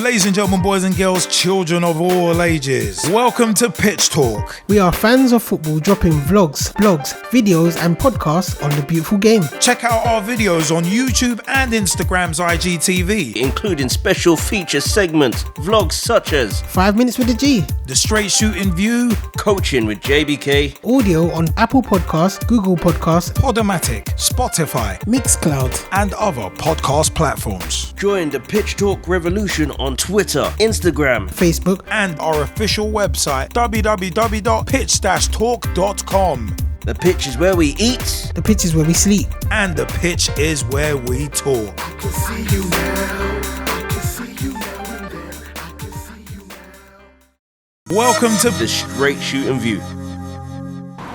Ladies and gentlemen, boys and girls, children of all ages, welcome to Pitch Talk. We are fans of football dropping vlogs, blogs, videos and podcasts on the beautiful game. Check out our videos on YouTube and Instagram's IGTV, including special feature segments, vlogs such as 5 Minutes with the G, the Straight Shootin View, Coaching with JBK, audio on Apple Podcasts, Google Podcasts, Podomatic, Spotify, Mixcloud and other podcast platforms. Join the Pitch Talk revolution on Twitter, Instagram, Facebook and our official website www.pitch-talk.com. The pitch is where we eat, the pitch is where we sleep, and the pitch is where we talk. I can see you now. I can see you now and then. I can see you now. Welcome to the Straight Shootin View.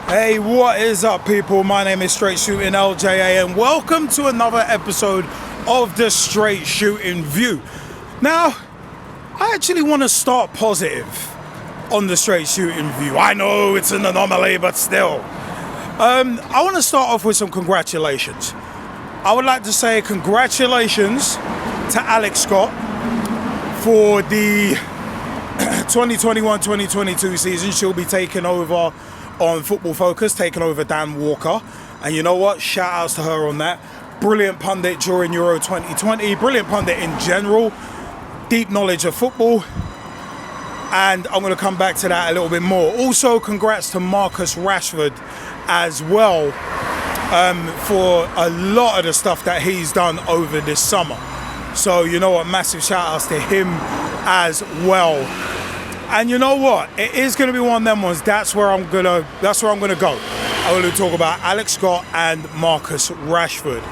Hey, what is up, people? My name is Straight Shootin LJA, and welcome to another episode of the Straight Shootin View. Now, I actually want to start positive on the Straight Shootin View. I know it's an anomaly, but still. I want to start off with some congratulations. I would like to say congratulations to Alex Scott for the 2021-2022 season. She'll be taking over on Football Focus, taking over Dan Walker. And you know what? Shout outs to her on that. Brilliant pundit during Euro 2020. Brilliant pundit in general. Deep knowledge of football. And I'm going to come back to that a little bit more. Also, congrats to Marcus Rashford as well for a lot of the stuff that he's done over this summer. So, you know what? Massive shout outs to him as well. And you know what? It is going to be one of them ones. That's where I'm gonna go. I'm going to talk about Alex Scott and Marcus Rashford.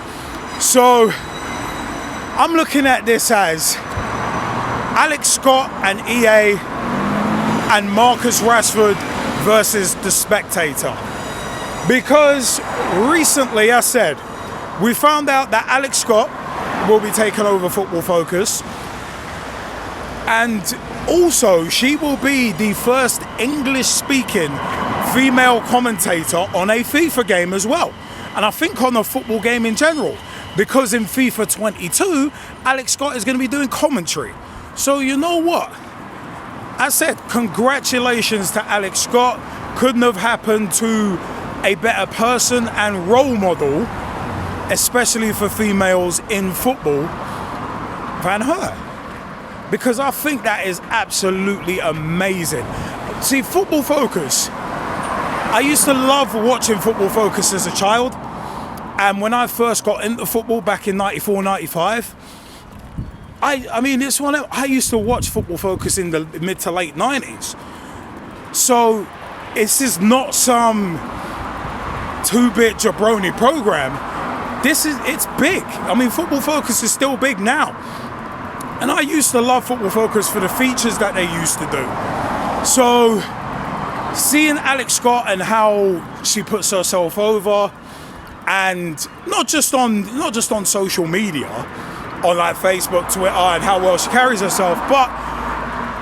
So I'm looking at this as Alex Scott and EA and Marcus Rashford versus the Spectator. Because recently, I said, we found out that Alex Scott will be taking over Football Focus. And also, she will be the first English-speaking female commentator on a FIFA game as well. And I think on a football game in general. Because in FIFA 22, Alex Scott is going to be doing commentary. So you know what? I said, congratulations to Alex Scott. Couldn't have happened to a better person and role model, especially for females in football, than her. Because I think that is absolutely amazing. See, Football Focus, I used to love watching Football Focus as a child. And when I first got into football back in 94, 95, I mean, it's one of, I used to watch Football Focus in the mid to late 90s. So this is not some 2-bit jabroni program. It's big. I mean, Football Focus is still big now. And I used to love Football Focus for the features that they used to do. So seeing Alex Scott and how she puts herself over, and not just on social media, on like Facebook, Twitter, and how well she carries herself, but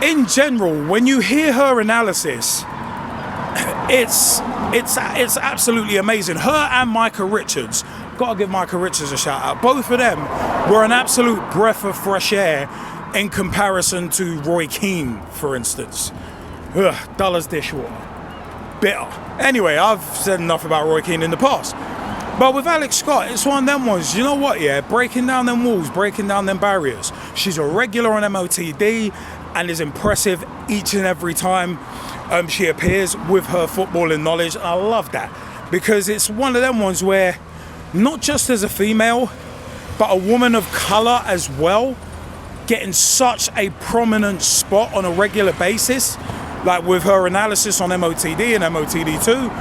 in general, when you hear her analysis, it's absolutely amazing. Her and Micah Richards, gotta give Micah Richards a shout out. Both of them were an absolute breath of fresh air in comparison to Roy Keane, for instance. Dollars dishwater. Bitter. Anyway, I've said enough about Roy Keane in the past. But with Alex Scott, it's one of them ones, you know what, yeah? Breaking down them walls, breaking down them barriers. She's a regular on MOTD and is impressive each and every time she appears with her footballing knowledge. And I love that because it's one of them ones where not just as a female, but a woman of colour as well, getting such a prominent spot on a regular basis, like with her analysis on MOTD and MOTD2,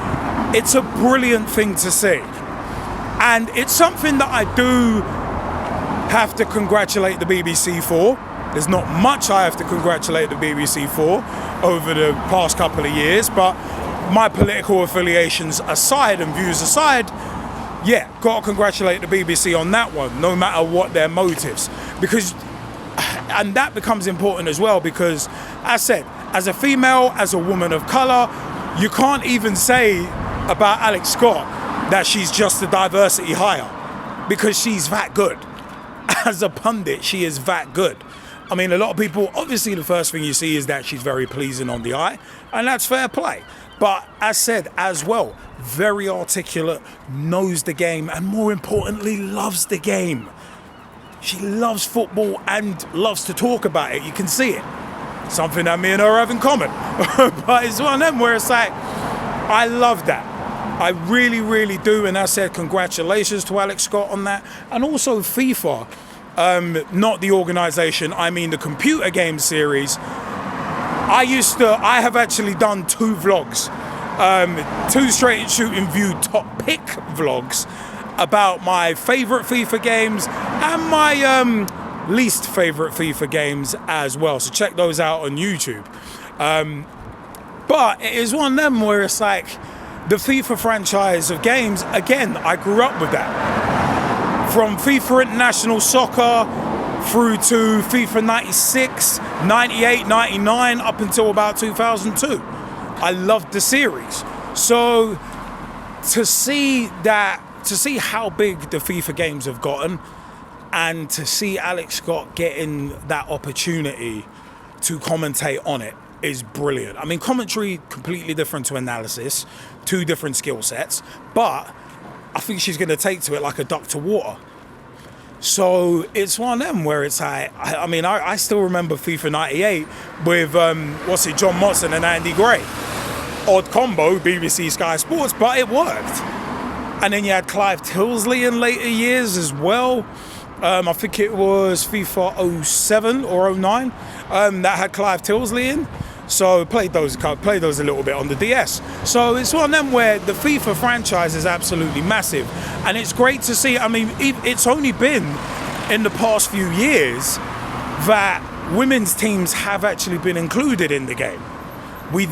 it's a brilliant thing to see. And it's something that I do have to congratulate the BBC for. There's not much I have to congratulate the BBC for over the past couple of years, but my political affiliations aside and views aside, yeah, gotta congratulate the BBC on that one, no matter what their motives. And that becomes important as well because, as I said, as a female, as a woman of colour, you can't even say about Alex Scott that she's just a diversity hire because she's that good. As a pundit, she is that good. I mean, a lot of people, obviously the first thing you see is that she's very pleasing on the eye, and that's fair play. But as said, as well, very articulate, knows the game, and more importantly, loves the game. She loves football and loves to talk about it. You can see it. Something that me and her have in common. But it's one of them where it's like, I love that. I really, really do. And I said, congratulations to Alex Scott on that. And also FIFA, not the organisation, I mean the computer game series. I have actually done 2 vlogs, 2 Straight Shootin View top pick vlogs about my favourite FIFA games and my least favourite FIFA games as well. So check those out on YouTube. But it is one of them where it's like the FIFA franchise of games, again, I grew up with that. From FIFA International Soccer through to FIFA 96, 98, 99, up until about 2002. I loved the series. So to see how big the FIFA games have gotten, and to see Alex Scott getting that opportunity to commentate on it is brilliant. I mean, commentary completely different to analysis, 2 different skill sets, but I think she's going to take to it like a duck to water. So it's one of them where it's like, I still remember FIFA 98 with, John Motson and Andy Gray. Odd combo, BBC Sky Sports, but it worked. And then you had Clive Tilsley in later years as well. I think it was FIFA 07 or 09 that had Clive Tilsley in. So played those a little bit on the DS. So it's one of them where the FIFA franchise is absolutely massive. And it's great to see. I mean, it's only been in the past few years that women's teams have actually been included in the game. We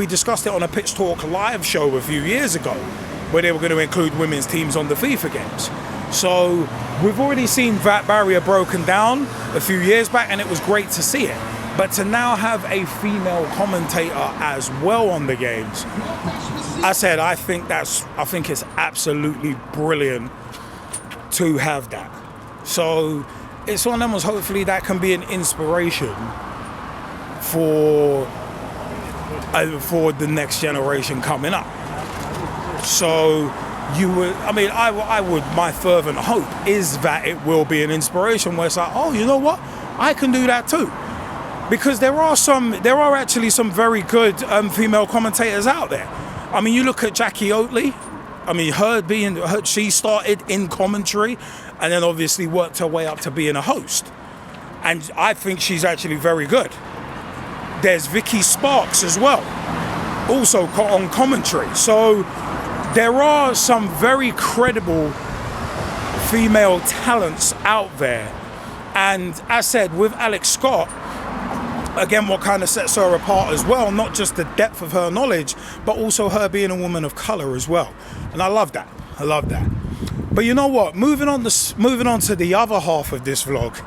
discussed it on a Pitch Talk live show a few years ago, where they were going to include women's teams on the FIFA games. So we've already seen that barrier broken down a few years back, and it was great to see it. But to now have a female commentator as well on the games, I think it's absolutely brilliant to have that. So it's one of them, hopefully that can be an inspiration for the next generation coming up. So my fervent hope is that it will be an inspiration where it's like, oh, you know what? I can do that too. Because there are actually some very good female commentators out there. I mean, you look at Jackie Oatley. I mean, she started in commentary and then obviously worked her way up to being a host. And I think she's actually very good. There's Vicky Sparks as well, also on commentary. So there are some very credible female talents out there. And as said, with Alex Scott, again, what kind of sets her apart as well, not just the depth of her knowledge, but also her being a woman of colour as well. And I love that. But you know what? Moving on to the other half of this vlog,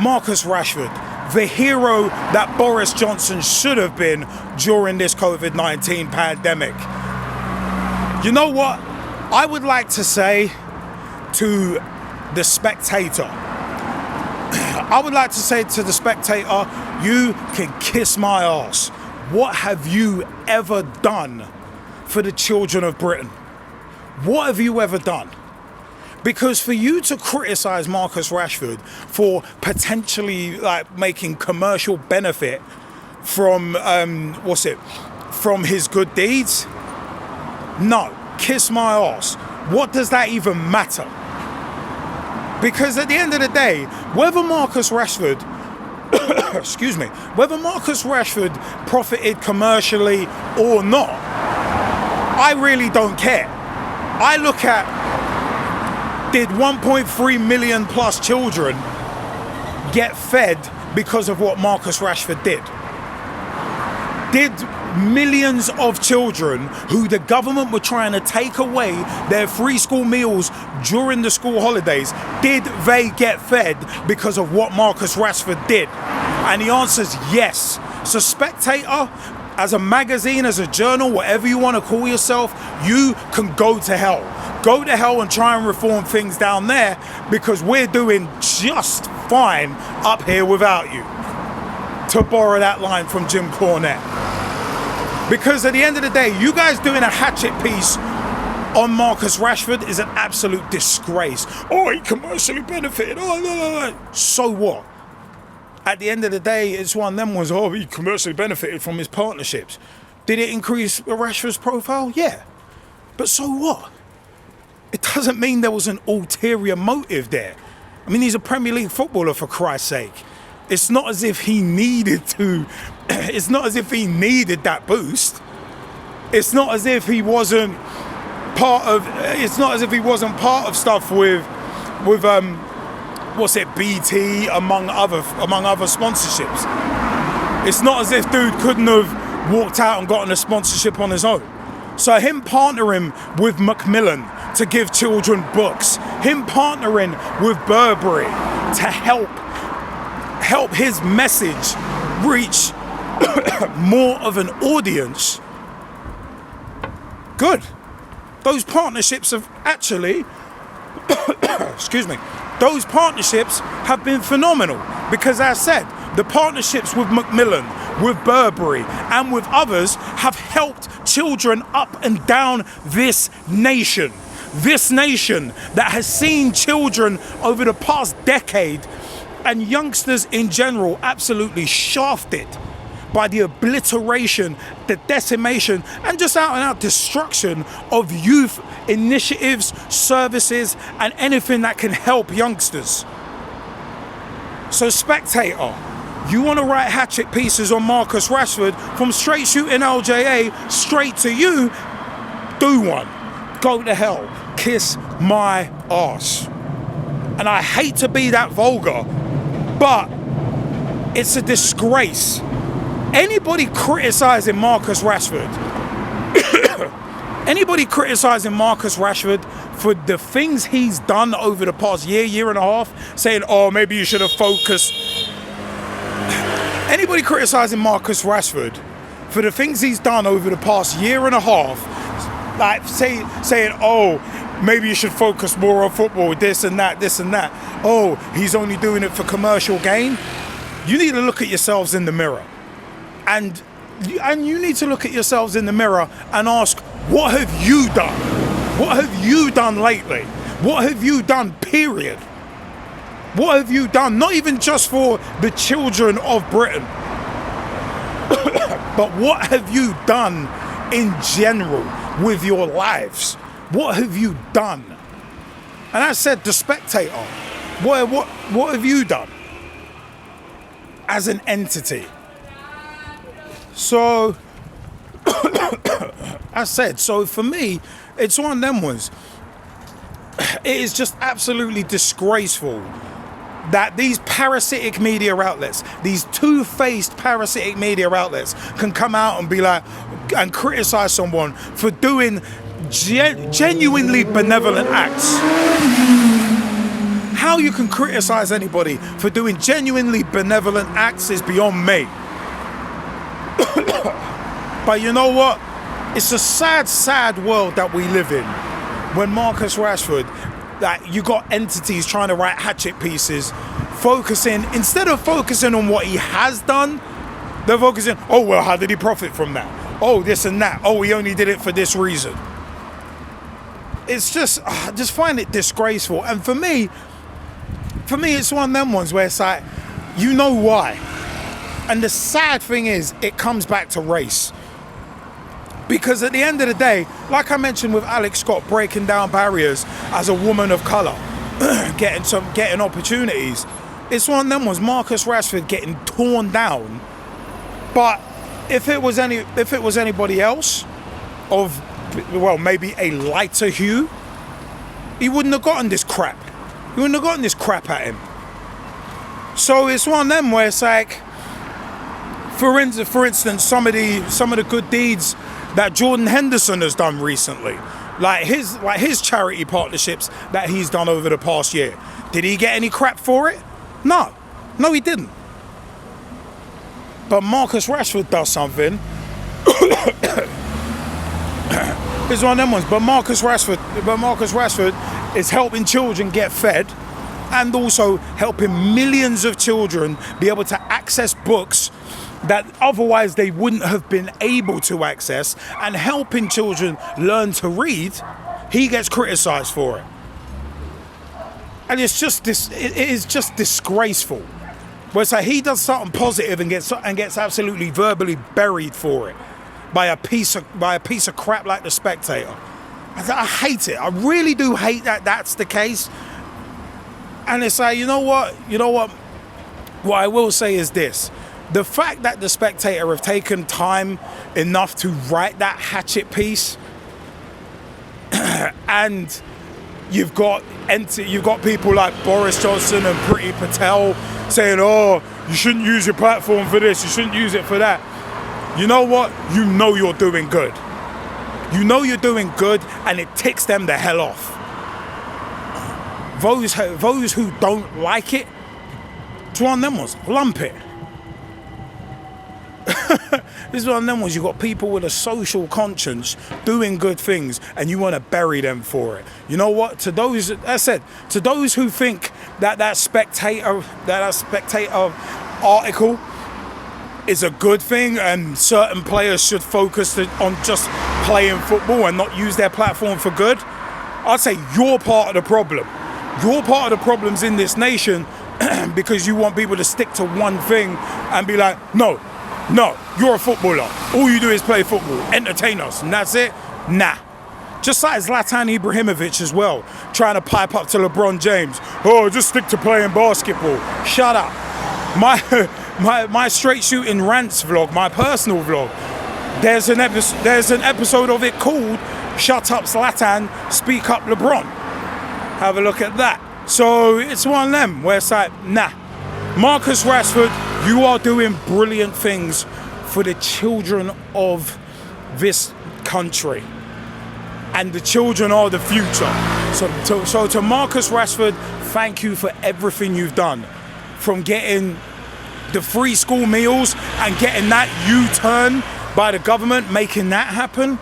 Marcus Rashford, the hero that Boris Johnson should have been during this COVID-19 pandemic. You know what? I would like to say to the Spectator, you can kiss my ass. What have you ever done for the children of Britain? What have you ever done? Because for you to criticise Marcus Rashford for potentially making commercial benefit from from his good deeds, no, kiss my ass. What does that even matter? Because at the end of the day, whether Marcus Rashford profited commercially or not, I really don't care. I look at, did 1.3 million plus children get fed because of what Marcus Rashford did? Did millions of children who the government were trying to take away their free school meals during the school holidays, did they get fed because of what Marcus Rashford did? And the answer is yes. So Spectator, as a magazine, as a journal, whatever you want to call yourself, you can go to hell. Go to hell and try and reform things down there, because we're doing just fine up here without you. To borrow that line from Jim Cornette. Because at the end of the day, you guys doing a hatchet piece on Marcus Rashford is an absolute disgrace. Oh, he commercially benefited. Oh, no. So what? At the end of the day, it's one of them ones. Oh, he commercially benefited from his partnerships. Did it increase Rashford's profile? Yeah. But so what? It doesn't mean there was an ulterior motive there. I mean, he's a Premier League footballer, for Christ's sake. It's not as if he needed to. It's not as if he needed that boost. It's not as if he wasn't part of. It's not as if he wasn't part of stuff with what's it, BT among other sponsorships. It's not as if dude couldn't have walked out and gotten a sponsorship on his own. So him partnering with Macmillan to give children books, him partnering with Burberry to help his message reach more of an audience. Good. Those partnerships have actually, excuse me, those partnerships have been phenomenal, because as I said, the partnerships with Macmillan, with Burberry and with others have helped children up and down this nation. This nation that has seen children over the past decade and youngsters in general absolutely shafted by the obliteration, the decimation, and just out and out destruction of youth initiatives, services, and anything that can help youngsters. So Spectator, you want to write hatchet pieces on Marcus Rashford from Straight Shootin LJA straight to you, do one. Go to hell. Kiss my arse. And I hate to be that vulgar, but it's a disgrace. Anybody criticizing Marcus Rashford, for the things he's done over the past year and a half, saying, oh, maybe you should have focused. Anybody criticizing Marcus Rashford for the things he's done over the past year and a half, like saying, oh, maybe you should focus more on football, this and that. Oh, he's only doing it for commercial gain. You need to look at yourselves in the mirror. And you need to look at yourselves in the mirror and ask, what have you done? What have you done lately? What have you done, period? What have you done, not even just for the children of Britain, but what have you done in general with your lives? What have you done? And I said, the Spectator, what have you done as an entity? So, I said, so for me, it's one of them ones. It is just absolutely disgraceful that these parasitic media outlets, these two-faced parasitic media outlets, can come out and be like, and criticize someone for doing genuinely benevolent acts. How you can criticize anybody for doing genuinely benevolent acts is beyond me. But you know what? It's a sad, sad world that we live in when Marcus Rashford, that you got entities trying to write hatchet pieces, instead of focusing on what he has done, they're focusing, oh, well, how did he profit from that? Oh, this and that. Oh, he only did it for this reason. It's just, I just find it disgraceful. And for me, it's one of them ones where it's like, you know why. And the sad thing is, it comes back to race. Because at the end of the day, like I mentioned with Alex Scott breaking down barriers as a woman of colour, getting opportunities, it's one of them ones, Marcus Rashford getting torn down. But if it was anybody else of, well, maybe a lighter hue, he wouldn't have gotten this crap. He wouldn't have gotten this crap at him. So it's one of them where it's like, for instance, some of the good deeds that Jordan Henderson has done recently, like his charity partnerships that he's done over the past year. Did he get any crap for it? No, he didn't. But Marcus Rashford does something It's one of them ones. But Marcus Rashford is helping children get fed, and also helping millions of children be able to access books that otherwise they wouldn't have been able to access, and helping children learn to read. He gets criticised for it, and it is just disgraceful. Where it's like he does something positive and gets absolutely verbally buried for it by a piece of crap like the Spectator. I hate it. I really do hate that that's the case. And it's like, you know what? What I will say is this. The fact that the Spectator have taken time enough to write that hatchet piece, and you've got people like Boris Johnson and Priti Patel saying, oh, you shouldn't use your platform for this, you shouldn't use it for that. You know what? You know you're doing good. You know you're doing good, and it ticks them the hell off. Those who don't like it, it's one of them ones. Lump it. This is one of them ones. You've got people with a social conscience doing good things, and you want to bury them for it. You know what? To those who think that Spectator article is a good thing, and certain players should focus on just playing football and not use their platform for good, I'd say you're part of the problem. You're part of the problems in this nation because you want people to stick to one thing and be like, no, you're a footballer. All you do is play football, entertain us, and that's it. Nah. Just like Zlatan Ibrahimovic as well, trying to pipe up to LeBron James. Oh, just stick to playing basketball. Shut up. My Straight Shootin Rants vlog, my personal vlog, there's an episode of it called Shut Up Zlatan, Speak Up LeBron. Have a look at that. So it's one of them where it's like, nah. Marcus Rashford, you are doing brilliant things for the children of this country. And the children are the future. So to Marcus Rashford, thank you for everything you've done. From getting the free school meals and getting that U-turn by the government, making that happen,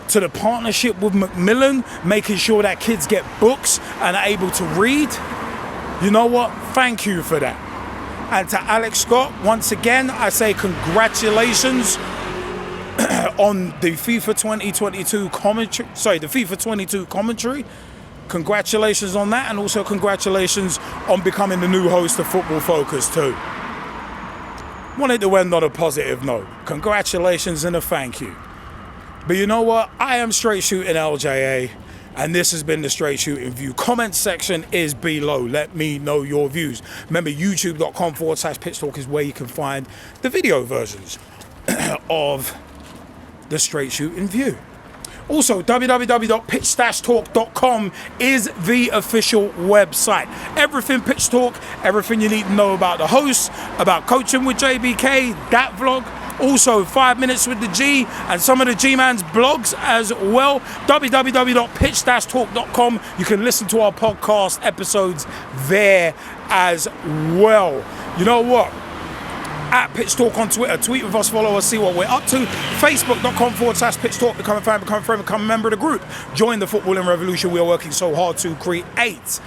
to the partnership with Macmillan, making sure that kids get books and are able to read. You know what? Thank you for that. And to Alex Scott, once again, I say congratulations on the FIFA 2022 commentary. Sorry, the FIFA 22 commentary. Congratulations on that, and also congratulations on becoming the new host of Football Focus too. Wanted to end on a positive note. Congratulations and a thank you. But you know what? I am Straight Shootin LJA, and this has been the Straight Shootin View. Comment section is below. Let me know your views. Remember, youtube.com/Pitch Talk is where you can find the video versions of the Straight Shootin View. Also, www.pitch-talk.com is the official website. Everything Pitch Talk, everything you need to know about the hosts, about coaching with JBK, that vlog. Also, 5 Minutes with the G and some of the G-Man's blogs as well. www.pitch-talk.com. You can listen to our podcast episodes there as well. You know what? At Pitch Talk on Twitter. Tweet with us, follow us, see what we're up to. Facebook.com/Pitch Talk. Become a fan, become a friend, become a member of the group. Join the footballing revolution we are working so hard to create.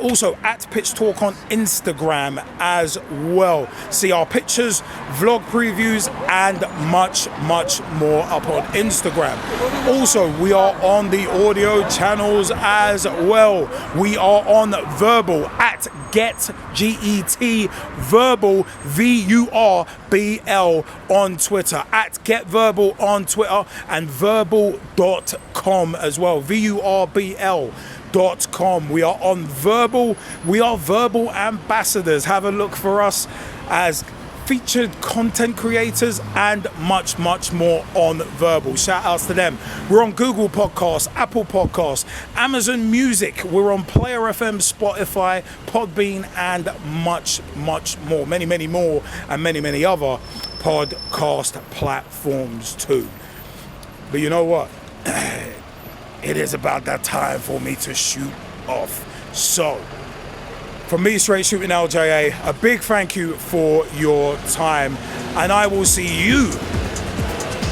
Also at Pitch Talk on Instagram as well. See our pictures, vlog previews, and much more up on Instagram. Also, we are on the audio channels as well. We are on Verbal at GetGET Verbal VURBL on Twitter, at GetVerbal on Twitter, and verbal.com as well. VURBL.com. We are on Verbal. We are Verbal ambassadors. Have a look for us as featured content creators and much more on Verbal. Shout outs to them. We're on Google Podcasts, Apple Podcasts, Amazon Music. We're on Player FM, Spotify, Podbean, and much more. Many more, and many other podcast platforms too. But you know what? It is about that time for me to shoot off. So, from me, Straight Shootin LJA, a big thank you for your time, and I will see you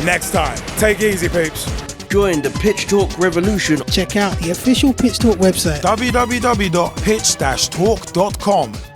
next time. Take it easy, peeps. Join the Pitch Talk revolution. Check out the official Pitch Talk website. www.pitch-talk.com.